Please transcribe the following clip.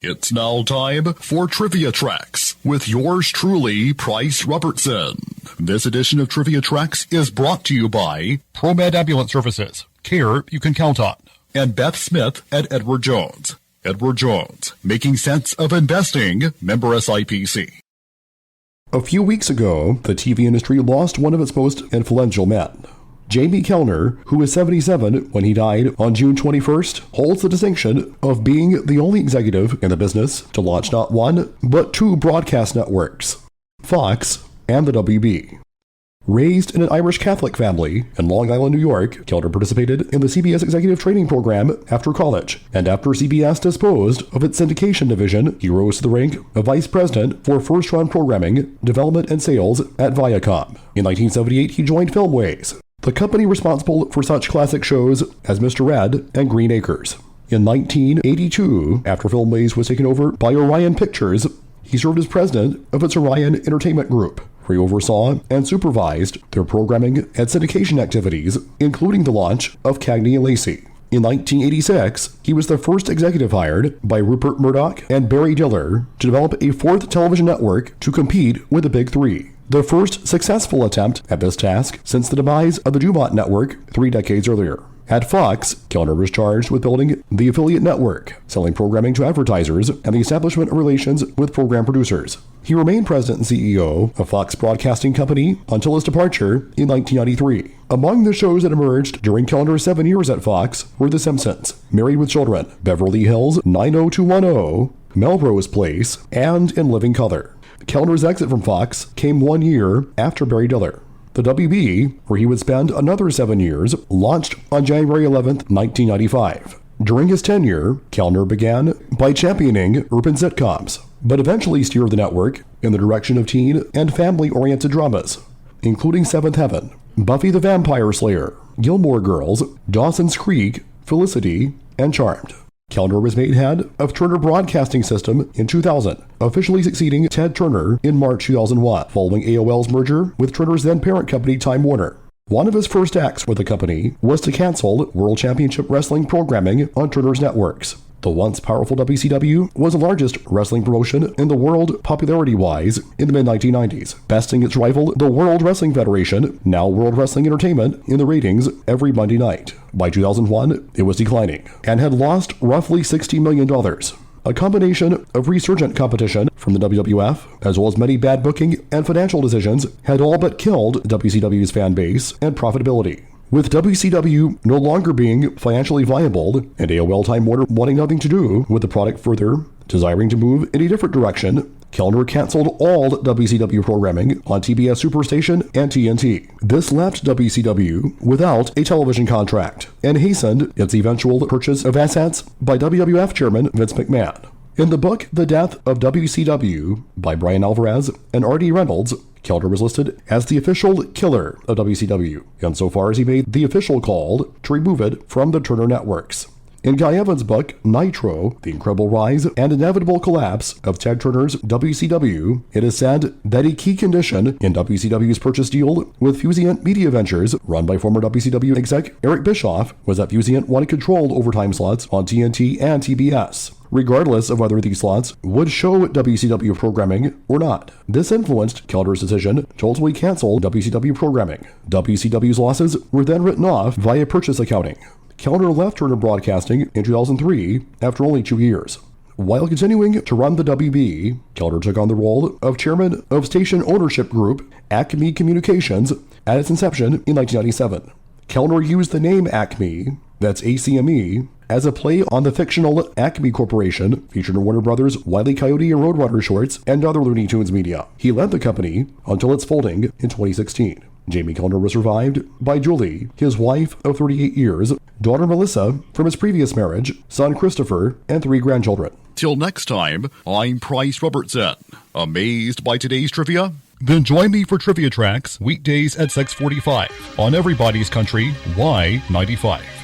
It's now time for Trivia Tracks with yours truly, Price Robertson. This edition of Trivia Tracks is brought to you by ProMed Ambulance Services, care you can count on, and Beth Smith at Edward Jones. Edward Jones, making sense of investing, member SIPC. A few weeks ago, the TV industry lost one of its most influential men. ACME Kellner, who was 77 when he died on June 21st, holds the distinction of being the only executive in the business to launch not one, but two broadcast networks, Fox and the WB. Raised in an Irish Catholic family in Long Island, New York, Kellner participated in the CBS Executive Training Program after college, and after CBS disposed of its syndication division, he rose to the rank of Vice President for first-run programming, development, and sales at Viacom. In 1978, he joined Filmways, the company responsible for such classic shows as Mr. Red and Green Acres. In 1982, after Filmways was taken over by Orion Pictures, he served as president of its Orion Entertainment Group, where he oversaw and supervised their programming and syndication activities, including the launch of Cagney and Lacey. In 1986, he was the first executive hired by Rupert Murdoch and Barry Diller to develop a fourth television network to compete with the Big Three, the first successful attempt at this task since the demise of the Dumont Network 3 decades earlier. At Fox, Kellner was charged with building the affiliate network, selling programming to advertisers, and the establishment of relations with program producers. He remained president and CEO of Fox Broadcasting Company until his departure in 1993. Among the shows that emerged during Kellner's 7 years at Fox were The Simpsons, Married with Children, Beverly Hills 90210, Melrose Place, and In Living Color. Kellner's exit from Fox came 1 year after Barry Diller. The WB, where he would spend another 7 years, launched on January 11, 1995. During his tenure, Kellner began by championing urban sitcoms, but eventually steered the network in the direction of teen and family-oriented dramas, including Seventh Heaven, Buffy the Vampire Slayer, Gilmore Girls, Dawson's Creek, Felicity, and Charmed. Kellner was made head of Turner Broadcasting System in 2000, officially succeeding Ted Turner in March 2001, following AOL's merger with Turner's then-parent company Time Warner. One of his first acts with the company was to cancel World Championship Wrestling programming on Turner's networks. The once powerful WCW was the largest wrestling promotion in the world popularity-wise in the mid-1990s, besting its rival, the World Wrestling Federation, now World Wrestling Entertainment, in the ratings every Monday night. By 2001, it was declining, and had lost roughly $60 million. A combination of resurgent competition from the WWF, as well as many bad booking and financial decisions, had all but killed WCW's fan base and profitability. With WCW no longer being financially viable, and AOL Time Warner wanting nothing to do with the product further, desiring to move in a different direction, Kellner canceled all WCW programming on TBS Superstation and TNT. This left WCW without a television contract, and hastened its eventual purchase of assets by WWF chairman Vince McMahon. In the book The Death of WCW by Brian Alvarez and R.D. Reynolds, Kellner was listed as the official killer of WCW, insofar as he made the official call to remove it from the Turner networks. In Guy Evans' book, Nitro, The Incredible Rise and Inevitable Collapse of Ted Turner's WCW, it is said that a key condition in WCW's purchase deal with Fusient Media Ventures, run by former WCW exec Eric Bischoff, was that Fusient wanted controlled overtime slots on TNT and TBS, regardless of whether these slots would show WCW programming or not. This influenced Kellner's decision to ultimately cancel WCW programming. WCW's losses were then written off via purchase accounting. Kellner left Turner Broadcasting in 2003 after only 2 years. While continuing to run the WB, Kellner took on the role of chairman of station ownership group ACME Communications at its inception in 1997. Kellner used the name ACME, that's ACME, as a play on the fictional Acme Corporation, featured in Warner Brothers' Wile E. Coyote and Roadrunner shorts and other Looney Tunes media. He led the company until its folding in 2016. ACME Kellner was survived by Julie, his wife of 38 years, daughter Melissa from his previous marriage, son Christopher, and 3 grandchildren. Till next time, I'm Price Robertson. Amazed by today's trivia? Then join me for Trivia Tracks weekdays at 6:45 on Everybody's Country Y95.